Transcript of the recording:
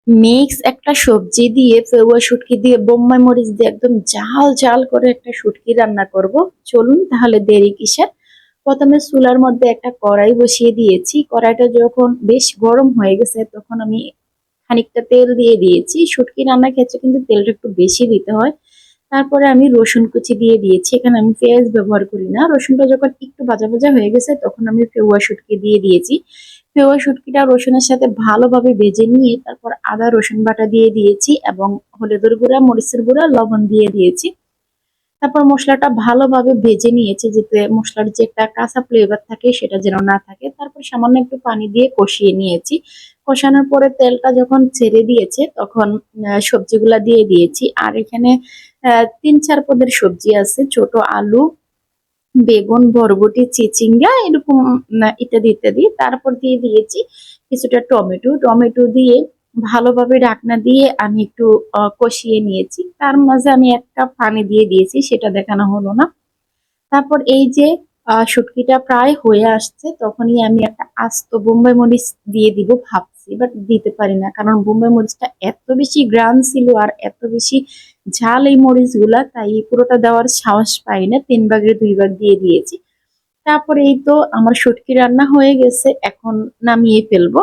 Mix একটা সবজি দিয়ে ফেউয়া শুটকি দিয়ে বোম্বাই মরিচ দিয়ে একদম ঝাল ঝাল করে একটা শুটকি রান্না করব। চলুন তাহলে দেরি কিসের। প্রথমে চুলার মধ্যে একটা কড়াই বসিয়ে দিয়েছি। কড়াইটা যখন বেশ গরম হয়ে গেছে তখন আমি খানিকটা তেল দিয়ে দিয়েছি। শুটকি রান্নার ক্ষেত্রে কিন্তু তেলটা একটু বেশি দিতে হয়। তারপরে আমি রসুন কুচি দিয়ে দিয়েছি। এখানে আমি পেঁয়াজ ব্যবহার করি না। রসুনটা যখন একটু ভাজা ভাজা হয়ে গেছে তখন আমি ফেউয়া শুটকি দিয়ে দিয়েছি। ফেউয়া শুটকিটা রসুনের সাথে ভালোভাবে ভেজে নিয়ে তারপর আদা রসুন বাটা দিয়ে দিয়েছি এবং হলুদের গুঁড়া, মরিচের গুঁড়া, লবণ দিয়ে দিয়েছি। তারপর মসলাটা ভালোভাবে ভেজে নিয়েছি যাতে মসলার যে একটা কাঁচা ফ্লেভার থাকে সেটা যেন না থাকে। তারপর সামান্য একটু পানি দিয়ে কষিয়ে নিয়েছি। কষানোর পরে তেলটা যখন ছেড়ে দিয়েছে তখন সবজিগুলা দিয়ে দিয়েছি। আর এখানে ৩-৪ পদের সবজি আছে। ছোট আলু, বেগুন, বরবটি, চিচিঙ্গা এরকম ইত্যাদি ইত্যাদি। তারপর দিয়ে দিয়েছি কিছুটা টমেটো। টমেটো দিয়ে ভালোভাবে ঢাকনা দিয়ে আমি একটু কষিয়ে নিয়েছি। তার মাঝে আমি ১ কাপ পানি দিয়ে দিয়েছি, সেটা দেখানো হলো না। তারপর এই যে শুটকিটা প্রায় হয়ে আসছে তখনই আমি একটা আস্ত বোম্বাই মরিচ দিয়ে দিব ভাবছি, বাট দিতে পারি না কারণ বোম্বাই মরিচটা এত বেশি গ্রান ছিল আর এত বেশি ঝাল এই মরিচগুলা, তাই পুরোটা দেওয়ার সাহস পাই না। ৩ ভাগের ২ ভাগ দিয়ে দিয়েছি। তারপরে এই তো আমার শুটকি রান্না হয়ে গেছে, এখন নামিয়ে ফেলবো।